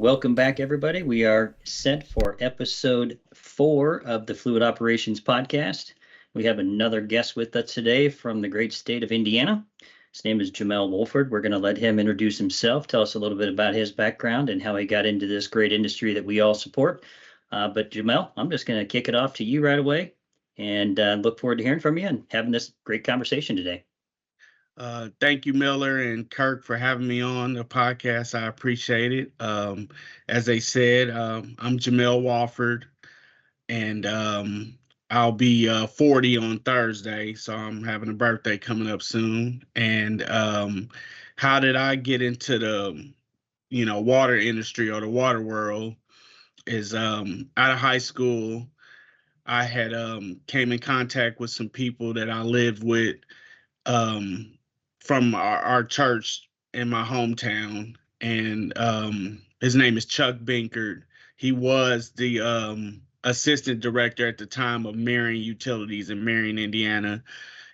welcome back, everybody. We are set for episode 4 of the Fluid Operations Podcast. We have another guest with us today from the great state of Indiana. His name is Jamel Wofford. We're going to let him introduce himself, tell us a little bit about his background and how he got into this great industry that we all support. But Jamel, I'm just going to kick it off to you right away and look forward to hearing from you and having this great conversation today. Thank you, Miller and Kirk, for having me on the podcast. I appreciate it. As they said, I'm Jamel Wofford, and I'll be 40 on Thursday, so I'm having a birthday coming up soon. And how did I get into the, water industry or the water world? Is out of high school, I had came in contact with some people that I lived with. From our church in my hometown, and his name is Chuck Binkert. He was the assistant director at the time of Marion Utilities in Marion, Indiana,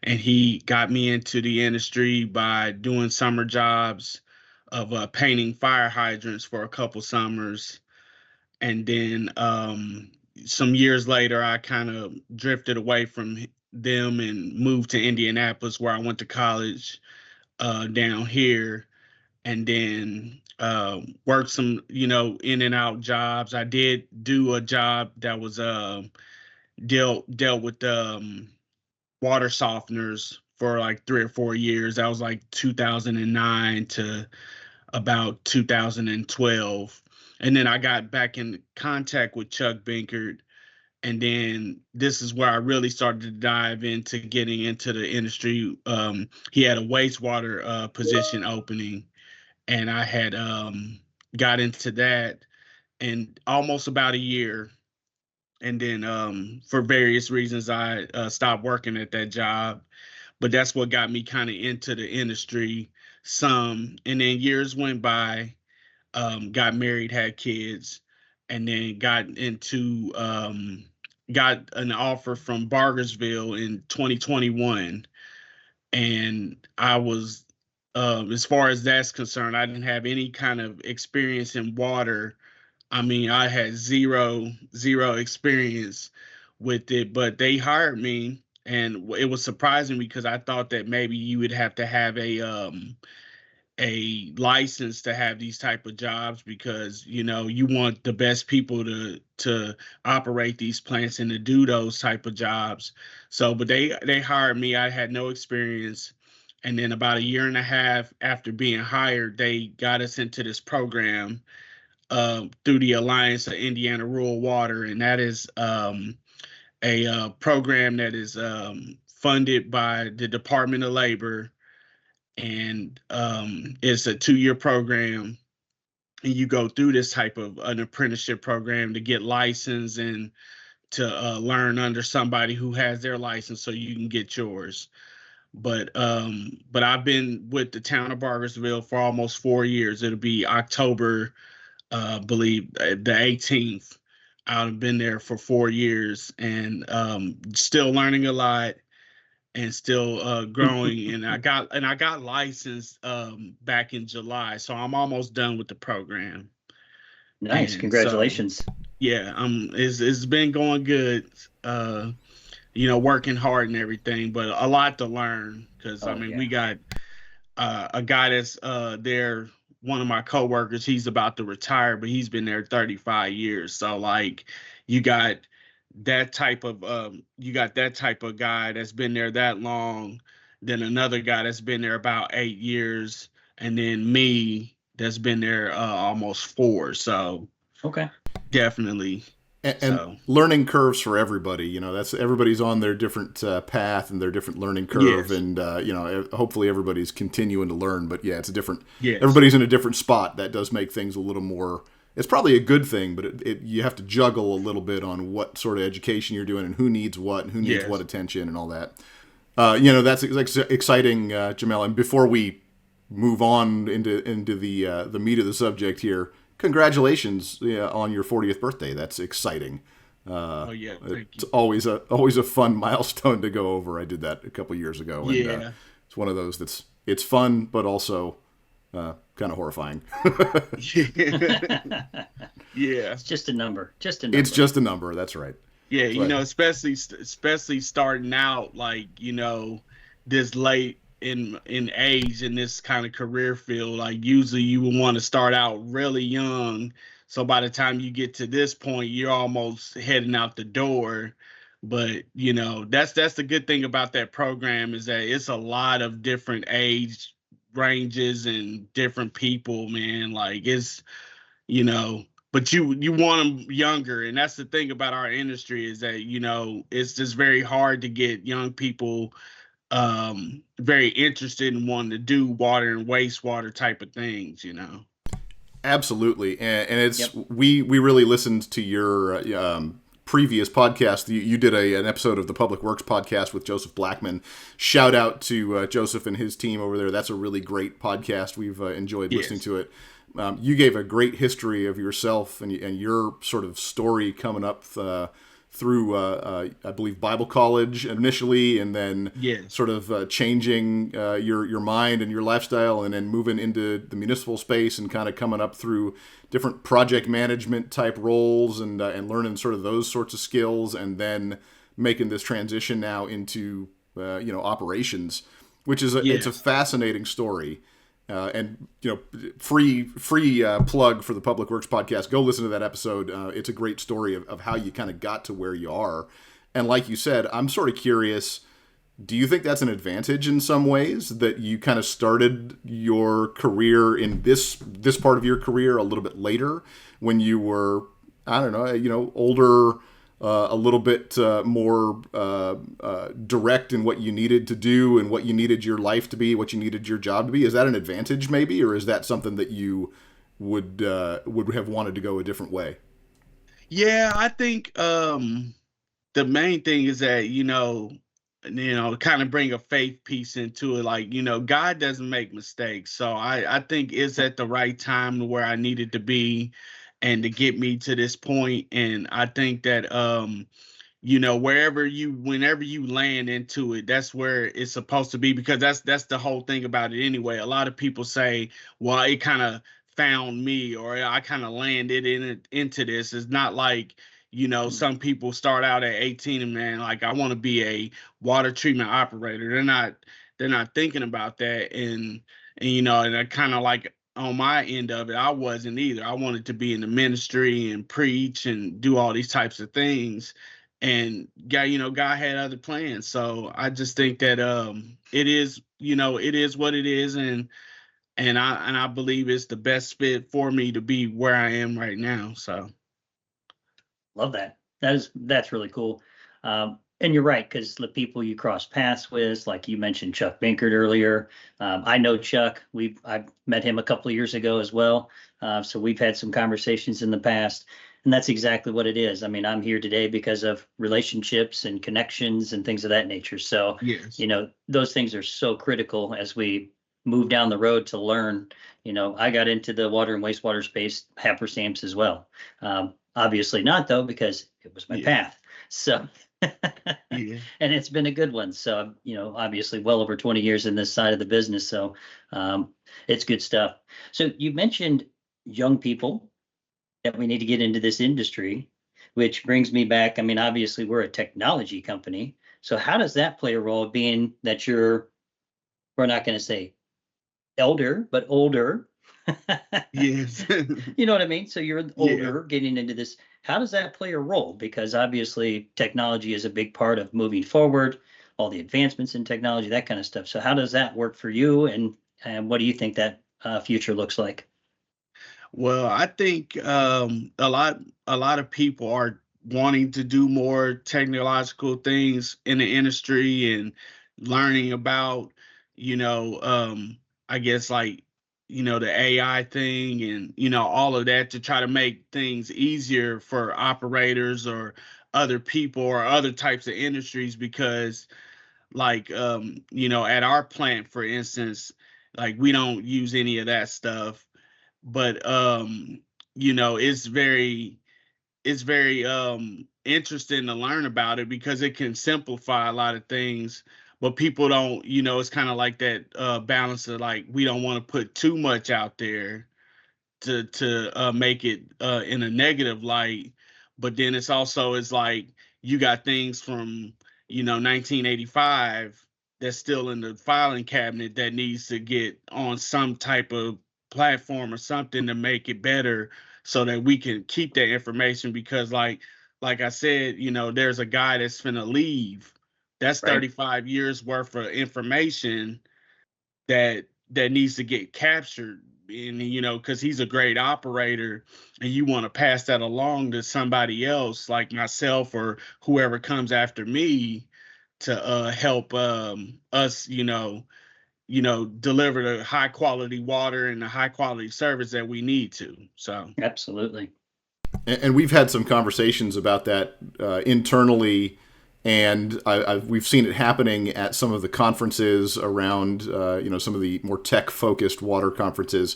and he got me into the industry by doing summer jobs of painting fire hydrants for a couple summers, and then some years later, I kind of drifted away from them and moved to Indianapolis, where I went to college down here, and then worked some, in and out jobs. I did do a job that was dealt with water softeners for like 3 or 4 years. That was like 2009 to about 2012. And then I got back in contact with Chuck Binkert. And then this is where I really started to dive into getting into the industry. He had a wastewater position opening, and I had got into that in almost about a year. And then for various reasons, I stopped working at that job. But that's what got me kind of into the industry some. And then years went by, got married, had kids, and then got an offer from Bargersville in 2021. And I was, as far as that's concerned, I didn't have any kind of experience in water. I mean, I had zero experience with it, but they hired me, and it was surprising because I thought that maybe you would have to have a license to have these type of jobs, because you want the best people to operate these plants and to do those type of jobs. So but they hired me. I had no experience, and then about a year and a half after being hired, they got us into this program through the Alliance of Indiana Rural Water, and that is a program that is funded by the Department of Labor, and it's a 2-year program, and you go through this type of an apprenticeship program to get licensed and to learn under somebody who has their license so you can get yours. But I've been with the town of Bargersville for almost 4 years. It'll be October, believe the 18th. I've been there for 4 years, and still learning a lot and still growing. And I got licensed back in July, so I'm almost done with the program. Nice, And congratulations. So, yeah, it's been going good. Working hard and everything, but a lot to learn, because we got a guy that's there. One of my coworkers, he's about to retire, but he's been there 35 years. So like, you got that type of guy that's been there that long, then another guy that's been there about 8 years, and then me that's been there almost 4. So okay, definitely. And learning curves for everybody, that's everybody's on their different path and their different learning curve. Yes. And hopefully everybody's continuing to learn, but yeah, it's a different. Yes. Everybody's in a different spot. That does make things a little more. It's probably a good thing, but you have to juggle a little bit on what sort of education you're doing and who needs what and who needs what attention and all that. That's exciting, Jamel. And before we move on into the meat of the subject here, congratulations on your 40th birthday. That's exciting. Thank you. It's always a fun milestone to go over. I did that a couple years ago. And, yeah. It's one of those it's fun, but also kind of horrifying. Yeah. It's just a number. Just a number. It's just a number. That's right. Yeah, That's right. especially starting out like, this late in age in this kind of career field. Like usually you would want to start out really young. So by the time you get to this point, you're almost heading out the door. But that's the good thing about that program is that it's a lot of different age ranges and different people, man. Like it's but you want them younger, and that's the thing about our industry is that it's just very hard to get young people very interested in wanting to do water and wastewater type of things. Absolutely, and it's Yep. we really listened to your previous podcast. You did an episode of the Public Works podcast with Joseph Blackman. Shout out to Joseph and his team over there. That's a really great podcast. We've enjoyed listening to it. You gave a great history of yourself and your sort of story coming up through, I believe, Bible college initially, and then sort of changing your mind and your lifestyle, and then moving into the municipal space and kind of coming up through different project management type roles and learning sort of those sorts of skills, and then making this transition now into operations, which is it's a fascinating story. And free plug for the Public Works podcast. Go listen to that episode. It's a great story of how you kind of got to where you are. And like you said, I'm sort of curious. Do you think that's an advantage in some ways that you kind of started your career in this part of your career a little bit later when you were, I don't know, older, a little bit more direct in what you needed to do and what you needed your life to be, what you needed your job to be? Is that an advantage maybe, or is that something that you would have wanted to go a different way? Yeah, I think the main thing is that kind of bring a faith piece into it. Like God doesn't make mistakes, so I think it's at the right time where I needed to be and to get me to this point. And I think that whenever you land into it, that's where it's supposed to be, because that's the whole thing about it anyway. A lot of people say, well, it kind of found me, or I kind of landed into this. It's not like some people start out at 18 and, man, like, I want to be a water treatment operator. They're not thinking about that. And I kind of like, on my end of it, I wasn't either. I wanted to be in the ministry and preach and do all these types of things. And God had other plans. So I just think that it is what it is, and I believe it's the best fit for me to be where I am right now. So Love that. That's really cool. And you're right, because the people you cross paths with, like you mentioned Chuck Binkert earlier. I know Chuck. I've met him a couple of years ago as well. So we've had some conversations in the past, and that's exactly what it is. I mean, I'm here today because of relationships and connections and things of that nature. So, yes. Those things are so critical as we move down the road to learn. I got into the water and wastewater space happerstamps as well. Obviously not, though, because it was my path. So, and it's been a good one. So, obviously well over 20 years in this side of the business. So it's good stuff. So you mentioned young people that we need to get into this industry, which brings me back. I mean, obviously we're a technology company. So how does that play a role, being that we're not going to say elder, but older? Yes. You know what I mean? So you're older, getting into this. How does that play a role? Because obviously technology is a big part of moving forward, all the advancements in technology, that kind of stuff. So how does that work for you? And what do you think that future looks like? Well, I think a lot of people are wanting to do more technological things in the industry and learning about, I guess, like, the AI thing and, all of that, to try to make things easier for operators or other people or other types of industries. Because, like, at our plant, for instance, like, we don't use any of that stuff. But it's very interesting to learn about it, because it can simplify a lot of things. but people don't, it's kind of like that balance of like, we don't want to put too much out there to make it in a negative light. But then it's like you got things from 1985 that's still in the filing cabinet that needs to get on some type of platform or something to make it better, so that we can keep that information. Because like I said, there's a guy that's finna leave. That's Right. 35 years worth of information that needs to get captured. And because he's a great operator, and you want to pass that along to somebody else like myself or whoever comes after me to help us deliver the high quality water and the high quality service that we need to. So absolutely. And we've had some conversations about that internally, and we've seen it happening at some of the conferences around, some of the more tech-focused water conferences.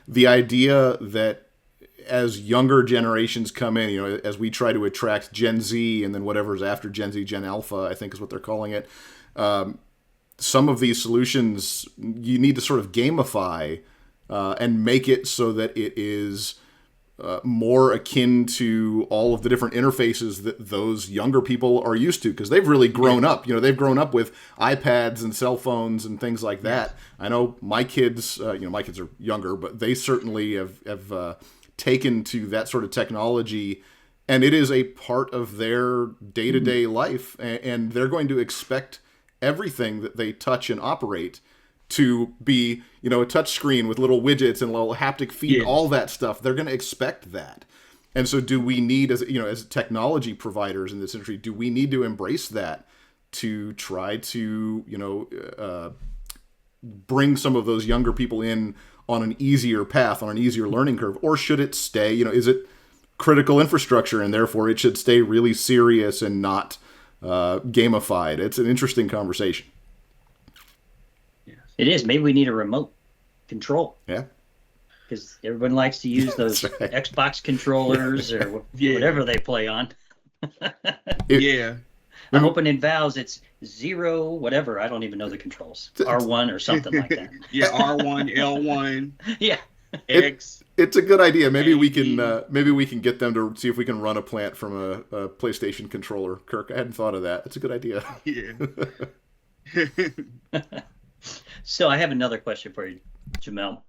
The idea that as younger generations come in, as we try to attract Gen Z and then whatever's after Gen Z, Gen Alpha, I think is what they're calling it, some of these solutions you need to sort of gamify and make it so that it is more akin to all of the different interfaces that those younger people are used to, because they've really grown up. They've grown up with iPads and cell phones and things like that. I know my kids, my kids are younger, but they certainly have taken to that sort of technology, and it is a part of their day-to-day life, and they're going to expect everything that they touch and operate to be, a touch screen with little widgets and little haptic feed, all that stuff. They're going to expect that. And so do we need, as technology providers in this industry, do we need to embrace that to try to, bring some of those younger people in on an easier path, on an easier learning curve? Or should it stay, is it critical infrastructure and therefore it should stay really serious and not gamified? It's an interesting conversation. It is. Maybe we need a remote control. Yeah. Because everyone likes to use those right. Xbox controllers or whatever they play on. I'm opening valves. It's 0, whatever. I don't even know the controls. R1 or something like that. R1, L1. Yeah. X. It's a good idea. Maybe we can get them to see if we can run a plant from a PlayStation controller. Kirk, I hadn't thought of that. It's a good idea. Yeah. So I have another question for you, Jamel.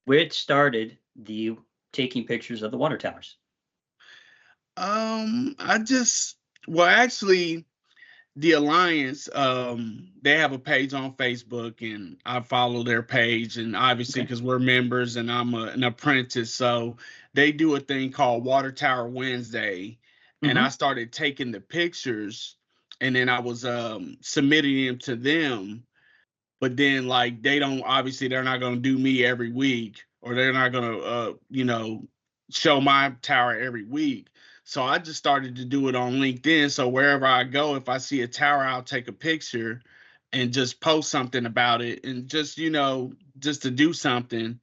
Which started the taking pictures of the water towers? Actually, the Alliance, they have a page on Facebook, and I follow their page, and obviously because we're members and I'm an apprentice, so they do a thing called Water Tower Wednesday, and I started taking the pictures, and then I was submitting them to them. But then, like, they're not going to do me every week, or they're not going to, show my tower every week. So I just started to do it on LinkedIn. So wherever I go, if I see a tower, I'll take a picture and just post something about it, and just, just to do something.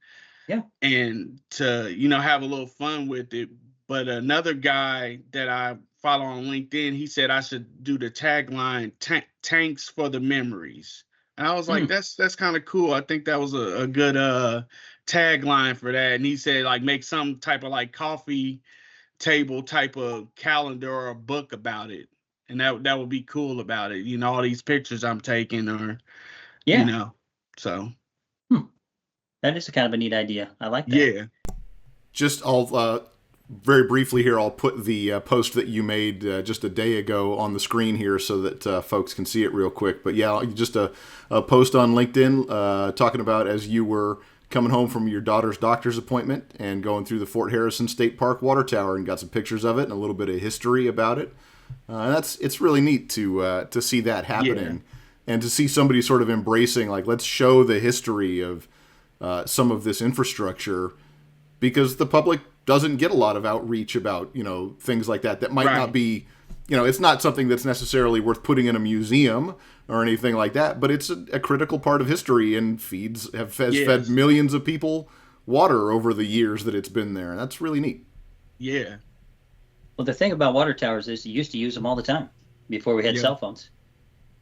Yeah. And to, have a little fun with it. But another guy that I follow on LinkedIn, he said I should do the tagline, tanks for the memories. And I was like, that's kind of cool. I think that was a good tagline for that. And he said, like, make some type of like coffee table type of calendar or a book about it. And that would be cool about it. All these pictures I'm taking or, so. That is a kind of a neat idea. I like that. Yeah. Just very briefly here, I'll put the post that you made just a day ago on the screen here so that folks can see it real quick. But yeah, just a post on LinkedIn talking about as you were coming home from your daughter's doctor's appointment and going through the Fort Harrison State Park water tower, and got some pictures of it and a little bit of history about it. And it's really neat to see that happening, and to see somebody sort of embracing, like, let's show the history of some of this infrastructure, because the public doesn't get a lot of outreach about, things like that might not be, it's not something that's necessarily worth putting in a museum or anything like that, but it's a critical part of history, and has fed millions of people water over the years that it's been there. And that's really neat. Yeah. Well, the thing about water towers is you used to use them all the time before we had cell phones.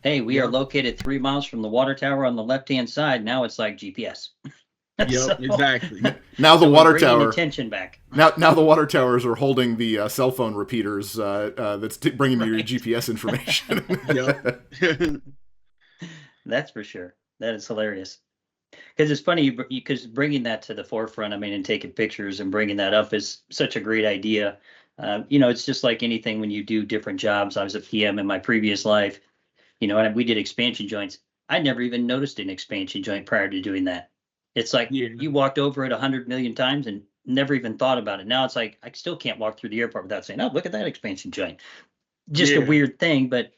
Hey, we are located 3 miles from the water tower on the left-hand side. Now it's like GPS. Yep, exactly. Now the water tower attention back. Now the water towers are holding the cell phone repeaters that's bringing you your GPS information. Yep. That's for sure. That is hilarious. Because it's funny, because bringing that to the forefront, I mean, and taking pictures and bringing that up is such a great idea. It's just like anything when you do different jobs. I was a PM in my previous life, and we did expansion joints. I never even noticed an expansion joint prior to doing that. It's like you walked over it 100 million times and never even thought about it. Now it's like I still can't walk through the airport without saying, "Oh, look at that expansion joint." Just a weird thing, but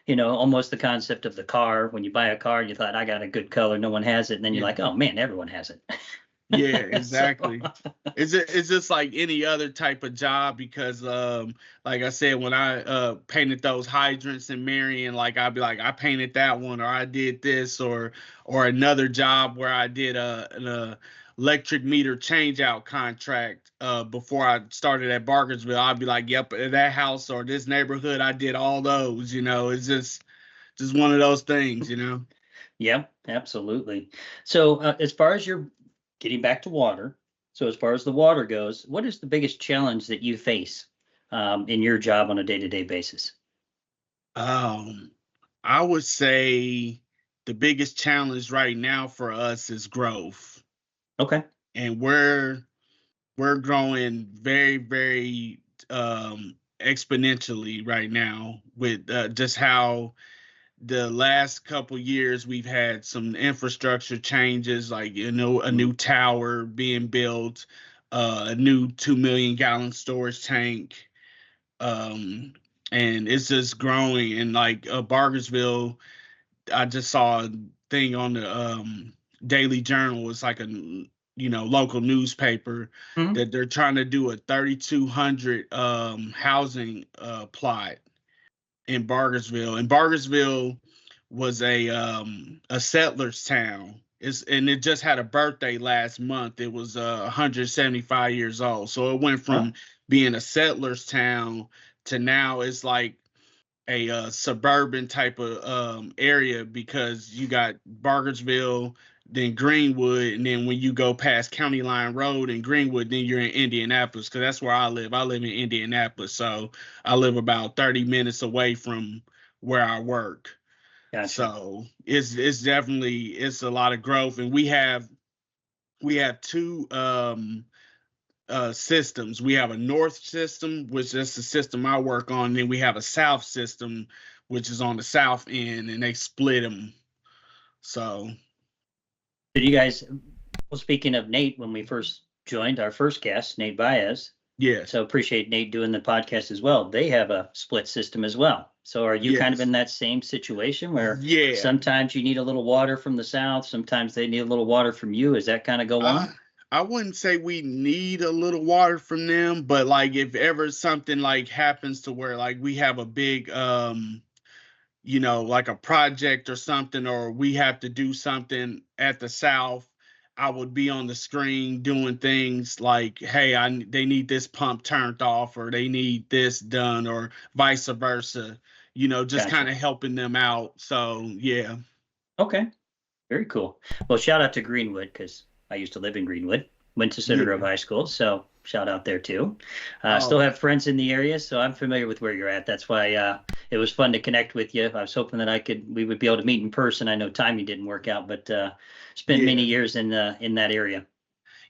almost the concept of the car. When you buy a car, you thought, I got a good color, no one has it, and then you're like, oh man, everyone has it. Yeah, exactly. It's just like any other type of job because like I said, when I painted those hydrants in Marion, like I'd be like, I painted that one, or I did this, or another job where I did an electric meter change out contract before I started at Bargersville. I'd be like, yep, that house or this neighborhood, I did all those. It's just one of those things. Yeah, absolutely. So as far as you're getting back to water, so as far as the water goes, what is the biggest challenge that you face in your job on a day-to-day basis? I would say the biggest challenge right now for us is growth. Okay. And we're growing very, very exponentially right now with just how the last couple years we've had some infrastructure changes, like a new tower being built, a new 2 million gallon storage tank, and it's just growing. And like Bargersville, I just saw a thing on the Daily Journal. It's like a local newspaper that they're trying to do a 3,200 housing plot in Bargersville. And Bargersville was a settler's town. It just had a birthday last month. It was 175 years old. So it went from being a settler's town to now it's like a suburban type of area, because you got Bargersville, then Greenwood, and then when you go past County Line Road and Greenwood, then you're in Indianapolis, because that's where I live. I live in Indianapolis, so I live about 30 minutes away from where I work. Gotcha. So it's definitely a lot of growth, and we have two systems. We have a north system, which is the system I work on, and then we have a south system, which is on the south end, and they split them. So did you guys, well, speaking of Nate, when we first joined, our first guest, Nate Baez. Yeah. So appreciate Nate doing the podcast as well. They have a split system as well. So are you kind of in that same situation where sometimes you need a little water from the south, sometimes they need a little water from you? Is that kind of go on? I wouldn't say we need a little water from them, but like if ever something like happens to where like we have a big like a project or something, or we have to do something at the south, I would be on the screen doing things like, hey, they need this pump turned off, or they need this done, or vice versa, just kind of helping them out. So yeah. Okay. Very cool. Well, shout out to Greenwood, because I used to live in Greenwood, went to Center Grove High School, so shout out there too. Still have friends in the area, so I'm familiar with where you're at. That's why it was fun to connect with you. I was hoping that we would be able to meet in person. I know timing didn't work out, but spent many years in that area.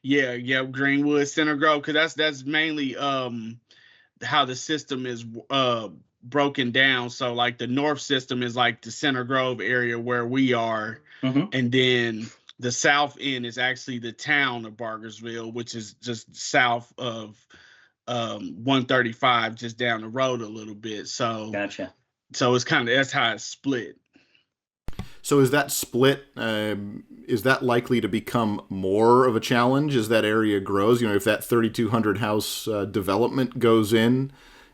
Yeah, Greenwood, Center Grove, because that's mainly how the system is broken down. So like the north system is like the Center Grove area where we are, and then the south end is actually the town of Bargersville, which is just south of 135, just down the road a little bit. So gotcha. So it's kind of, that's how it's split. So is that split, is that likely to become more of a challenge as that area grows? If that 3,200 house development goes in,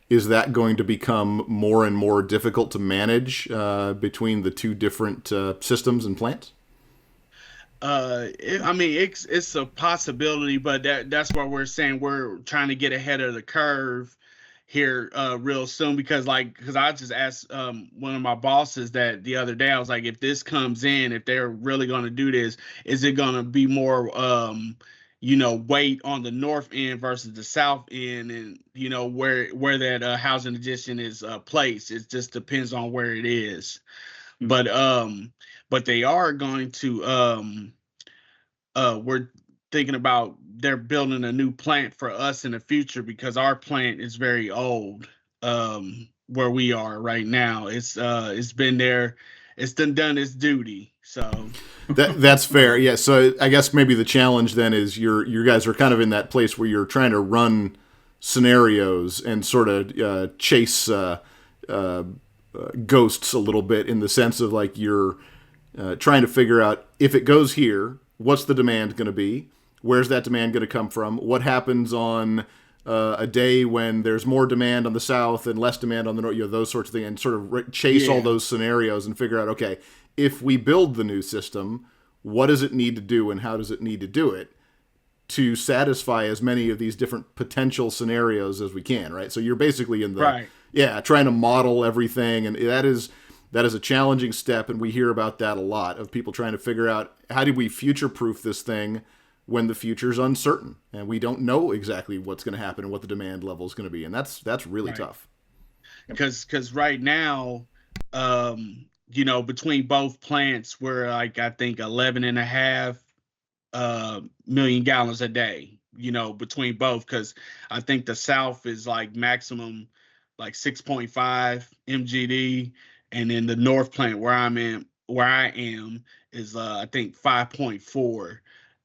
is that going to become more and more difficult to manage between the two different systems and plants? It's a possibility, but that's why we're saying we're trying to get ahead of the curve here real soon, because I just asked one of my bosses that the other day. I was like, if this comes in, if they're really going to do this, is it going to be more weight on the north end versus the south end, and where that housing addition is placed? It just depends on where it is. But they are going to we're thinking about, they're building a new plant for us in the future, because our plant is very old. Where we are right now, it's been there, it's done its duty. So that's fair. Yeah. So I guess maybe the challenge then is you guys are kind of in that place where you're trying to run scenarios and sort of chase ghosts a little bit, in the sense of like you're trying to figure out, if it goes here, what's the demand going to be? Where's that demand going to come from? What happens on a day when there's more demand on the south and less demand on the north? Those sorts of things, and sort of chase all those scenarios and figure out, okay, if we build the new system, what does it need to do and how does it need to do it to satisfy as many of these different potential scenarios as we can, right? So you're basically in the trying to model everything, and that is a challenging step, and we hear about that a lot, of people trying to figure out, how do we future-proof this thing when the future's uncertain and we don't know exactly what's going to happen and what the demand level is going to be, and that's really tough. Because right now, between both plants, we're like, I think 11.5 million gallons a day, between both, because I think the south is like maximum like 6.5 mgd, and then the north plant where I am is I think 5.4.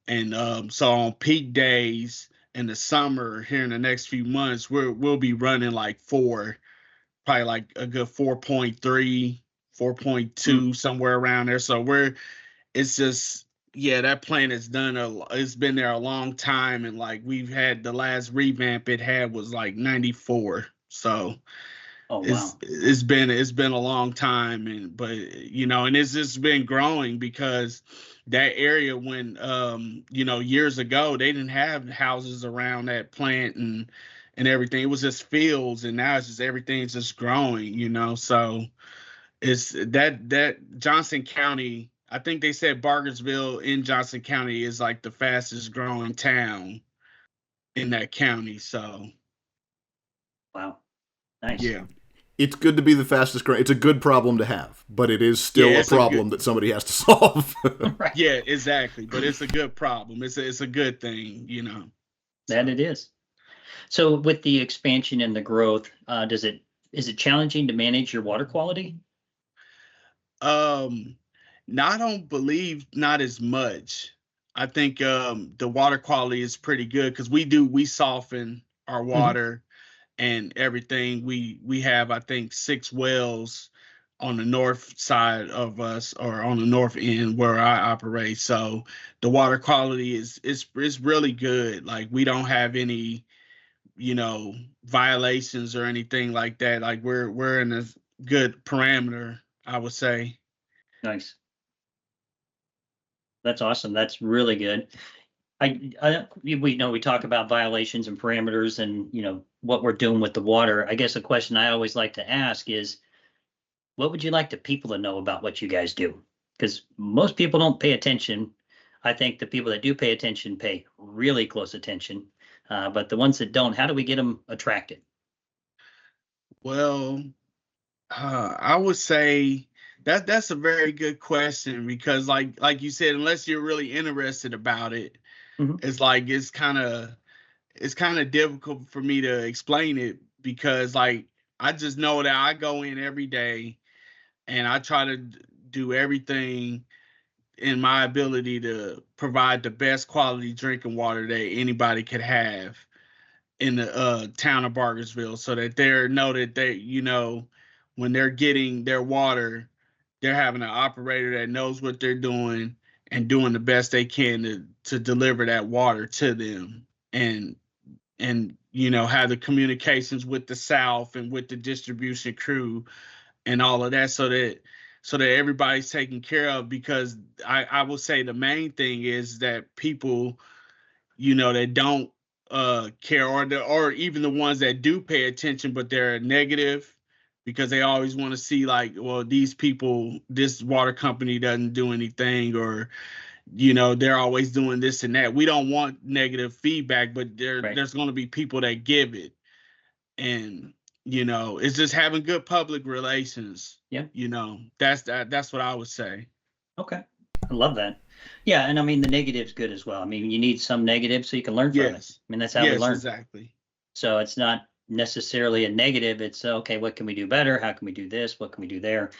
And so on peak days in the summer here in the next few months, we'll be running like probably like a good 4.3, 4.2, somewhere around there. So it's just, that plant is it's been there a long time, and like we've had, the last revamp it had was like 94. So it's been a long time, and it's just been growing, because that area, when years ago, they didn't have houses around that plant and everything. It was just fields, and now it's just, everything's just growing. So it's that Johnson County, I think they said Bargersville in Johnson County is like the fastest growing town in that county. So wow, nice. Yeah. It's good to be the fastest growing. It's a good problem to have, but it is still a problem that somebody has to solve. Right. Yeah, exactly. But it's a good problem. It's a good thing, That it is. So with the expansion and the growth, is it challenging to manage your water quality? I don't believe, not as much. I think the water quality is pretty good, because we soften our water. And everything. We have, I think, 6 wells on the north side of us, or on the north end where I operate. So the water quality is really good. Like, we don't have any, violations or anything like that. Like, we're in a good parameter, I would say. Nice. That's awesome. That's really good. We talk about violations and parameters, and what we're doing with the water. I guess a question I always like to ask is, what would you like the people to know about what you guys do? Because most people don't pay attention. I think the people that do pay attention pay really close attention, but the ones that don't, how do we get them attracted? Well, I would say that's a very good question, because like you said, unless you're really interested about it, it's like, it's kind of difficult for me to explain it, because like, I just know that I go in every day and I try to do everything in my ability to provide the best quality drinking water that anybody could have in the town of Bargersville, so that they when they're getting their water, they're having an operator that knows what they're doing and doing the best they can to deliver that water to them, and have the communications with the South and with the distribution crew and all of that, so that everybody's taken care of. Because I will say the main thing is that people, that don't care, or even the ones that do pay attention, but they're negative because they always want to see like, well, these people, this water company doesn't do anything, or they're always doing this and that. We don't want negative feedback, but there's going to be people that give it. And it's just having good public relations. Yeah. That's what I would say. Okay. I love that. Yeah, and I mean the negative's good as well. I mean, you need some negative so you can learn from it. I mean, that's how we learn. Exactly. So it's not necessarily a negative. It's okay, what can we do better? How can we do this? What can we do there?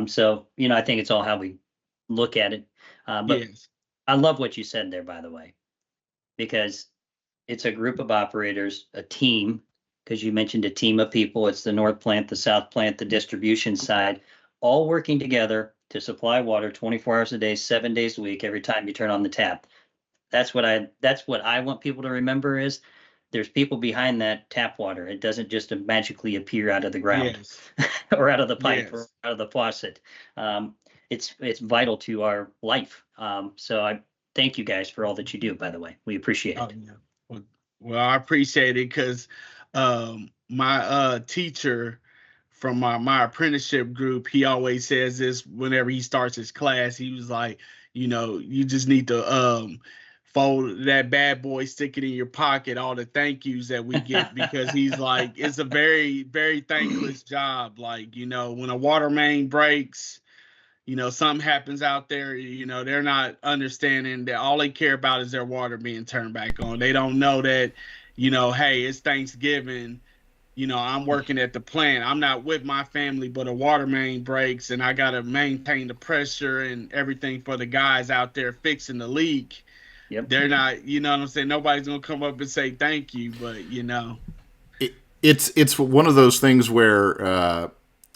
So I think it's all how we look at it. But I love what you said there, by the way, because it's a group of operators, a team, because you mentioned a team of people. It's the North Plant, the South Plant, the distribution side, all working together to supply water 24 hours a day, 7 days a week, every time you turn on the tap. That's what I want people to remember is there's people behind that tap water. It doesn't just magically appear out of the ground or out of the pipe or out of the faucet. It's vital to our life. So I thank you guys for all that you do, by the way. We appreciate it. Well, I appreciate it because my teacher from my apprenticeship group, he always says this whenever he starts his class. He was like, you just need to fold that bad boy, stick it in your pocket, all the thank yous that we get, because he's like, it's a very, very thankless job. Like, when a water main breaks, something happens out there, they're not understanding that all they care about is their water being turned back on. They don't know that, hey, it's Thanksgiving. I'm working at the plant. I'm not with my family, but a water main breaks and I got to maintain the pressure and everything for the guys out there fixing the leak. Yep. They're not, what I'm saying? Nobody's going to come up and say thank you, but, It's one of those things where,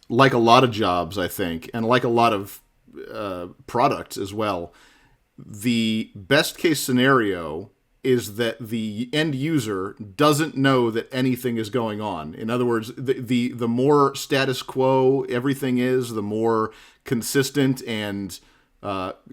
like a lot of jobs, I think, and like a lot of products as well, the best case scenario is that the end user doesn't know that anything is going on. In other words, the more status quo everything is, the more consistent and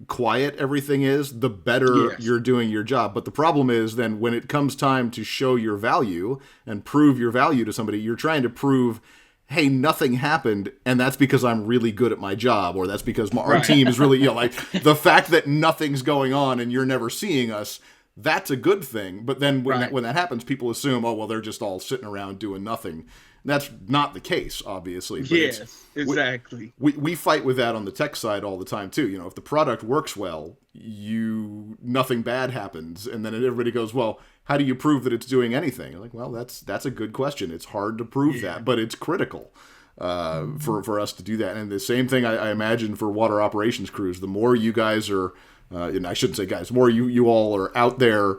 quiet everything is, the better you're doing your job. But the problem is then when it comes time to show your value and prove your value to somebody, you're trying to prove, hey, nothing happened, and that's because I'm really good at my job, or that's because our team is really, like the fact that nothing's going on and you're never seeing us, that's a good thing. But then when that happens, people assume, oh, well, they're just all sitting around doing nothing. That's not the case, obviously. But exactly. We fight with that on the tech side all the time, too. If the product works well, nothing bad happens. And then everybody goes, well, how do you prove that it's doing anything? I'm like, well, that's a good question. It's hard to prove that, but it's critical for us to do that. And the same thing I imagine for water operations crews. The more you guys are, and I shouldn't say guys, the more you all are out there,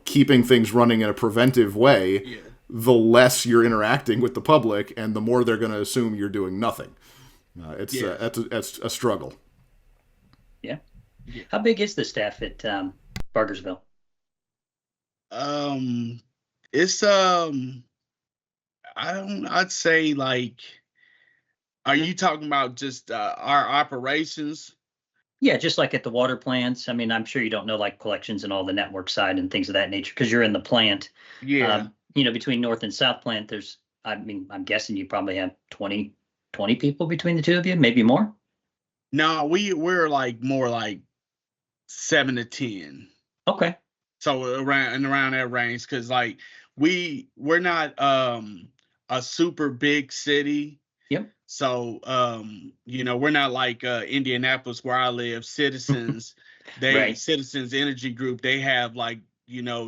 keeping things running in a preventive way, the less you're interacting with the public, and the more they're going to assume you're doing nothing. That's a struggle. Yeah. How big is the staff at Bargersville? It's I'd say like, are you talking about just our operations? Yeah, just like at the water plants. I mean, I'm sure you don't know like collections and all the network side and things of that nature because you're in the plant. Yeah. Between North and South Plant, I'm guessing you probably have 20 people between the two of you, maybe more. No, we're like more like 7 to 10. Okay. So around that range, because like we're not a super big city. Yep. So we're not like Indianapolis where I live. Citizens, Citizens Energy Group, they have like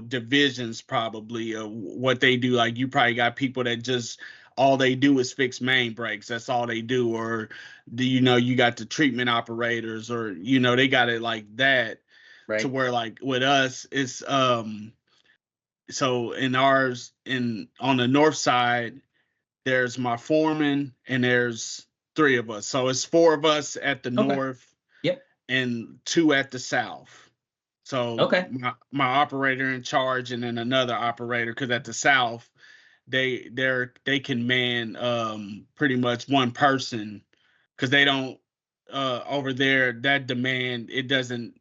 divisions probably of what they do. Like you probably got people that just all they do is fix main breaks. That's all they do. Or you got the treatment operators, or they got it like that. Right. To where like with us it's so in ours on the north side there's my foreman and there's 3 of us. So it's 4 of us at the north. Yep. And 2 at the south. So my operator in charge and then another operator, because at the south they can man pretty much one person, because they don't over there that demand it doesn't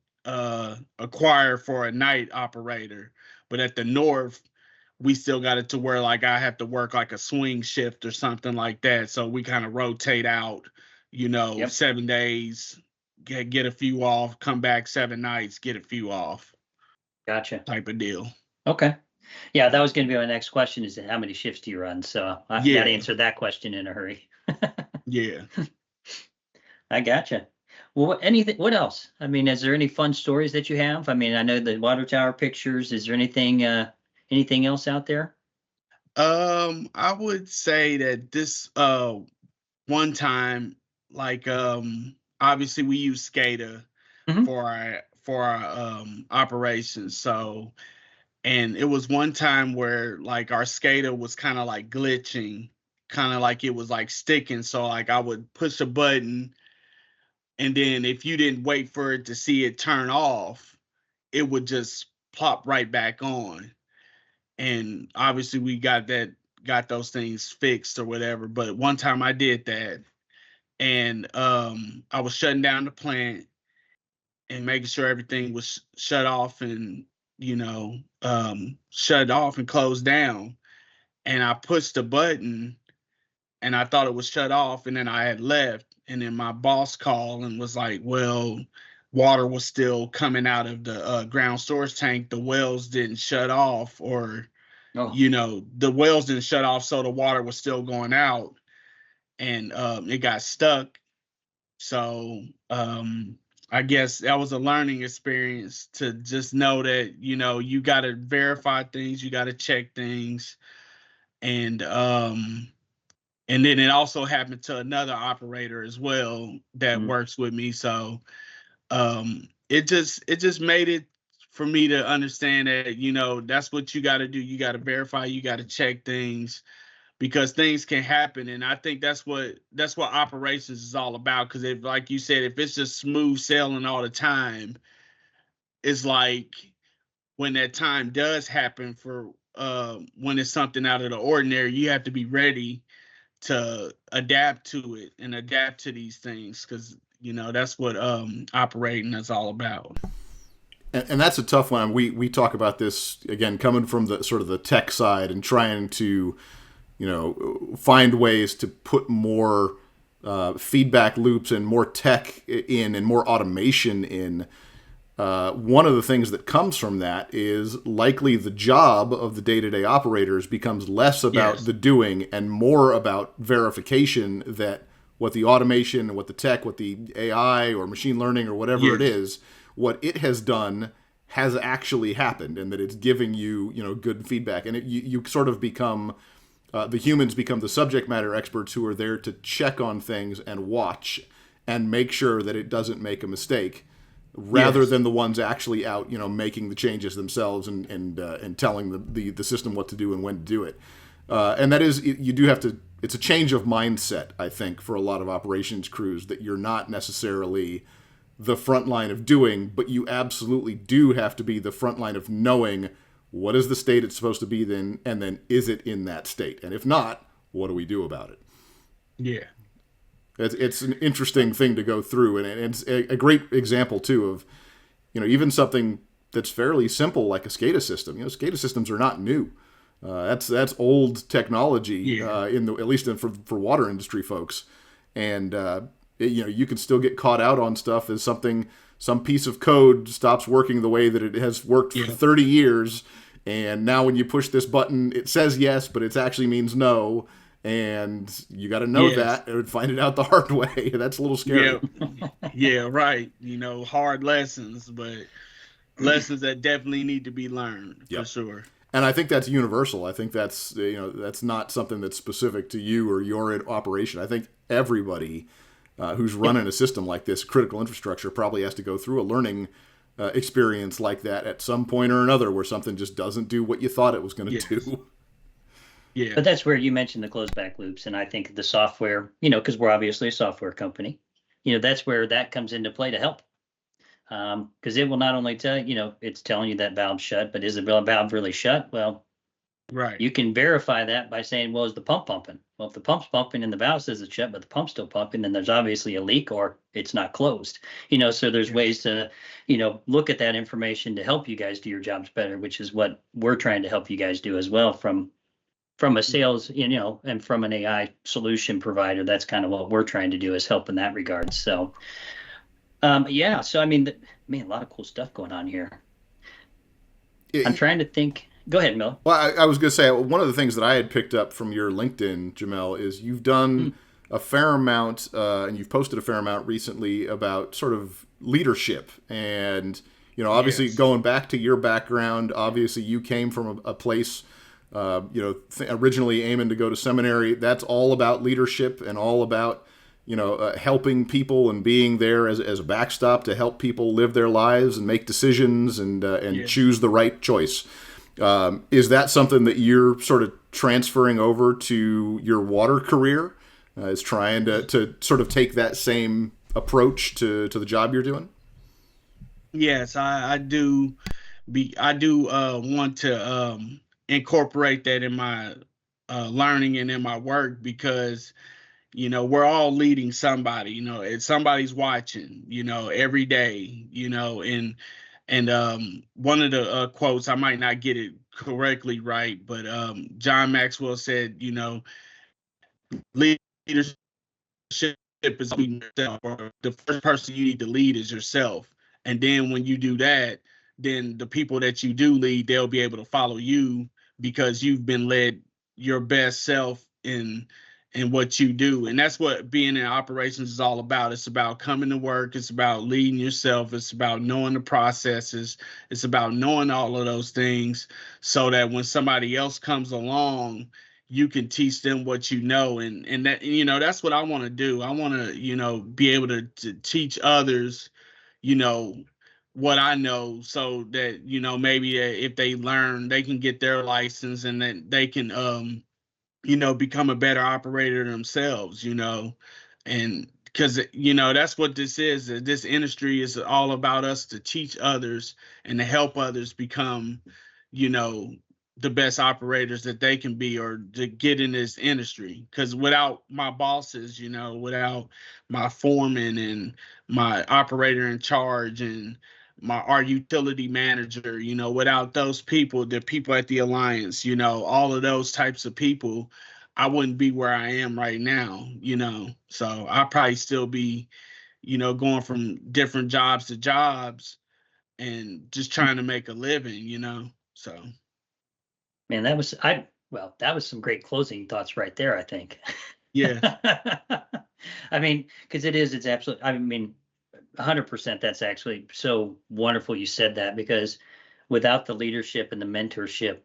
acquire for a night operator, but at the north, we still got it to where like I have to work like a swing shift or something like that. So we kind of rotate out, 7 days, get a few off, come back 7 nights, get a few off. Gotcha. Type of deal. Okay. Yeah, that was going to be my next question, is how many shifts do you run? So that answered that question in a hurry. Yeah. I gotcha. Well, what else? I mean, is there any fun stories that you have? I mean, I know the water tower pictures. Is there anything else out there? I would say that this one time, like obviously we use SCADA for our operations. So, and it was one time where like our SCADA was kind of like glitching, kind of like it was like sticking. So like I would push a button, and then if you didn't wait for it to see it turn off, it would just plop right back on. And obviously we got those things fixed or whatever. But one time I did that, and I was shutting down the plant and making sure everything was shut off and shut off and closed down. And I pushed the button and I thought it was shut off, and then I had left, and then my boss called and was like, well, water was still coming out of the ground storage tank. The wells didn't shut off, or the wells didn't shut off, so the water was still going out, and it got stuck. So I guess that was a learning experience to just know that, you got to verify things, you got to check things. And then it also happened to another operator as well that works with me. So it just made it for me to understand that, that's what you got to do. You got to verify, you got to check things, because things can happen. And I think that's what operations is all about. Because if, like you said, if it's just smooth sailing all the time, it's like when that time does happen for when it's something out of the ordinary, you have to be ready to adapt to it and adapt to these things, because that's what operating is all about. And that's a tough one. We talk about this again, coming from the sort of the tech side and trying to find ways to put more feedback loops and more tech in and more automation in. One of the things that comes from that is likely the job of the day-to-day operators becomes less about the doing and more about verification that what the automation, what the tech, what the AI or machine learning or whatever it is, what it has done has actually happened, and that it's giving you, good feedback. And you sort of become, the humans become the subject matter experts who are there to check on things and watch and make sure that it doesn't make a mistake, rather than the ones actually out, making the changes themselves and telling the system what to do and when to do it. And that is, you do have to, it's a change of mindset, I think, for a lot of operations crews, that you're not necessarily the front line of doing, but you absolutely do have to be the front line of knowing what is the state it's supposed to be then, and then is it in that state? And if not, what do we do about it? Yeah. It's an interesting thing to go through, and it's a great example too of, even something that's fairly simple like a SCADA system. SCADA systems are not new. That's old technology at least for water industry folks, and you can still get caught out on stuff as some piece of code stops working the way that it has worked for 30 years, and now when you push this button, it says yes, but it actually means no. And you got to know that and find it out the hard way. That's a little scary. Yeah, right. Hard lessons, but lessons that definitely need to be learned for sure. And I think that's universal. I think that's that's not something that's specific to you or your operation. I think everybody who's running a system like this, critical infrastructure, probably has to go through a learning experience like that at some point or another, where something just doesn't do what you thought it was going to do. Yeah. But that's where you mentioned the closed-back loops, and I think the software, because we're obviously a software company, that's where that comes into play to help. Because it will not only tell it's telling you that valve's shut, but is the valve really shut? Well, Right. You can verify that by saying, well, is the pump pumping? Well, if the pump's pumping and the valve says it's shut, but the pump's still pumping, then there's obviously a leak or it's not closed. So there's ways to, look at that information to help you guys do your jobs better, which is what we're trying to help you guys do as well from a sales, and from an AI solution provider. That's kind of what we're trying to do, is help in that regard. So, yeah. So, I mean, a lot of cool stuff going on here. I'm trying to think. Go ahead, Mel. Well, I was going to say, one of the things that I had picked up from your LinkedIn, Jamel, is you've done a fair amount, and you've posted a fair amount recently about sort of leadership. And, obviously going back to your background, obviously you came from a place, originally aiming to go to seminary. That's all about leadership and all about, helping people and being there as a backstop to help people live their lives and make decisions and choose the right choice. Is that something that you're sort of transferring over to your water career? Is trying to sort of take that same approach to the job you're doing? Yes, I do. I do want to incorporate that in my learning and in my work, because we're all leading somebody. Somebody's watching. Every day. And one of the quotes, I might not get it correctly right, but John Maxwell said, leadership is leading yourself, or the first person you need to lead is yourself. And then when you do that, then the people that you do lead, they'll be able to follow you, because you've been led your best self in what you do. And that's what being in operations is all about. It's about coming to work. It's about leading yourself. It's about knowing the processes. It's about knowing all of those things, so that when somebody else comes along, you can teach them what you know. And that, that's what I want to do. I want to, be able to teach others, what I know, so that, maybe if they learn, they can get their license, and that they can, become a better operator themselves, and because, that's what this is. This industry is all about us to teach others and to help others become, the best operators that they can be, or to get in this industry. Because without my bosses, without my foreman and my operator in charge and our utility manager, without those people, the people at the Alliance, all of those types of people, I wouldn't be where I am right now, So I'd probably still be, going from different jobs to jobs and just trying to make a living, so. Man, that was some great closing thoughts right there, I think. Yeah. I mean, because it's absolutely, 100%, that's actually so wonderful you said that, because without the leadership and the mentorship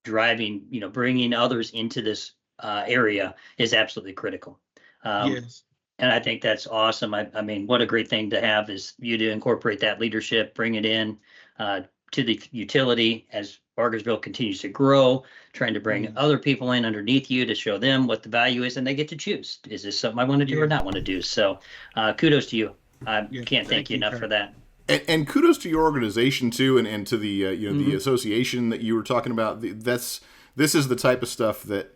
driving, bringing others into this area is absolutely critical. Yes. And I think that's awesome. I mean, what a great thing to have is you to incorporate that leadership, bring it in to the utility as Bargersville continues to grow, trying to bring other people in underneath you to show them what the value is, and they get to choose. Is this something I want to do or not want to do? So kudos to you. I can't thank you enough for that. And kudos to your organization too, and to the the association that you were talking about. This is the type of stuff that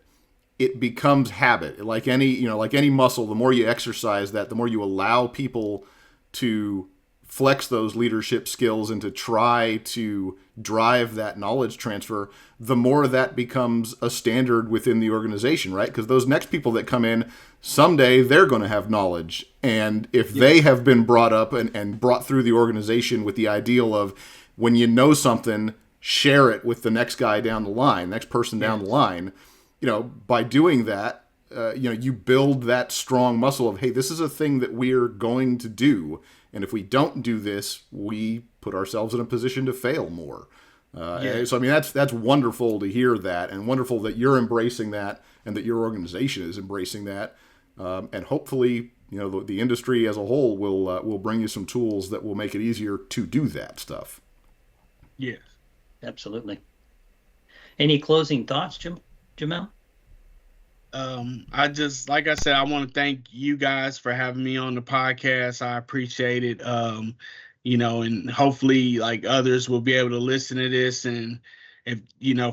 it becomes habit. Like any muscle, the more you exercise that, the more you allow people to flex those leadership skills and to try to drive that knowledge transfer, the more that becomes a standard within the organization, right? Because those next people that come in, someday they're going to have knowledge. And if they have been brought up and brought through the organization with the ideal of, when you know something, share it with the next guy down the line, next person down the line, by doing that, you build that strong muscle of, hey, this is a thing that we're going to do. And if we don't do this, we put ourselves in a position to fail more. So, I mean, that's wonderful to hear that, and wonderful that you're embracing that and that your organization is embracing that. And hopefully, the industry as a whole will bring you some tools that will make it easier to do that stuff. Yes. Absolutely. Any closing thoughts, Jamel? Like I said, I want to thank you guys for having me on the podcast. I appreciate it. And hopefully like others will be able to listen to this and if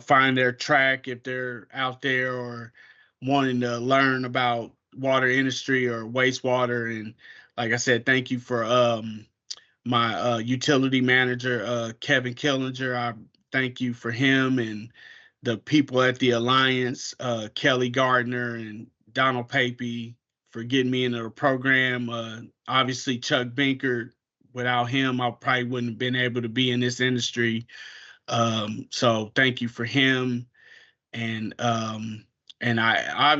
find their track, if they're out there or wanting to learn about water industry or wastewater. And like I said, thank you for my utility manager, Kevin Killinger. I thank you for him, and the people at the Alliance, Kelly Gardner and Donald Papey, for getting me into the program. Obviously, Chuck Binkert. Without him, I probably wouldn't have been able to be in this industry. So thank you for him. And I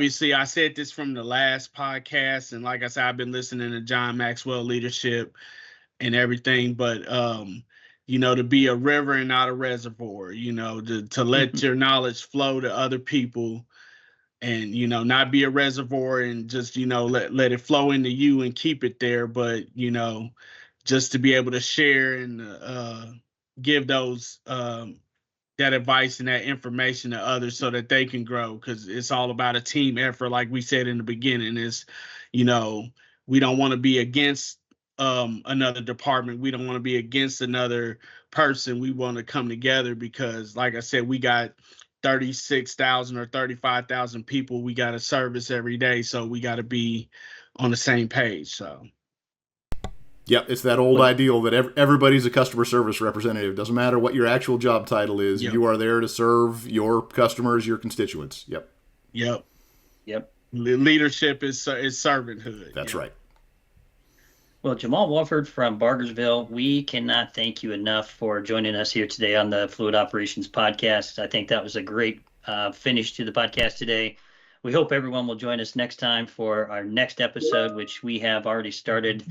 said this from the last podcast, and like I said, I've been listening to John Maxwell Leadership and everything, but to be a river and not a reservoir, to let your knowledge flow to other people, and not be a reservoir and just let it flow into you and keep it there, but just to be able to share and give those that advice and that information to others so that they can grow, because it's all about a team effort. Like we said in the beginning, is we don't want to be against another department. We don't want to be against another person. We want to come together because, like I said, we got 36,000 or 35,000 people we got to service every day. So we got to be on the same page. So. Yep, it's that old ideal that everybody's a customer service representative. Doesn't matter what your actual job title is. Yep. You are there to serve your customers, your constituents. Yep. Leadership is servanthood. That's right. Well, Jamel Wofford from Bargersville, we cannot thank you enough for joining us here today on the Fluid Operations Podcast. I think that was a great finish to the podcast today. We hope everyone will join us next time for our next episode, which we have already started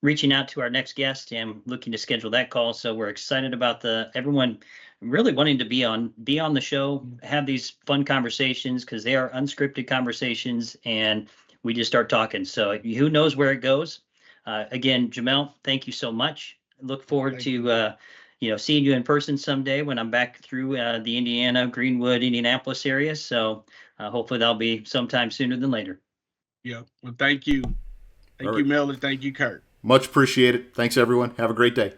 reaching out to our next guest and looking to schedule that call. So we're excited about everyone really wanting to be on the show, have these fun conversations, because they are unscripted conversations and we just start talking. So who knows where it goes. Again, Jamel, thank you so much. Look forward to seeing you in person someday when I'm back through the Indiana, Greenwood, Indianapolis area. So hopefully that'll be sometime sooner than later. Yeah. Well, thank you. Thank you, Mel, and thank you, Kirk. Much appreciated. Thanks, everyone. Have a great day.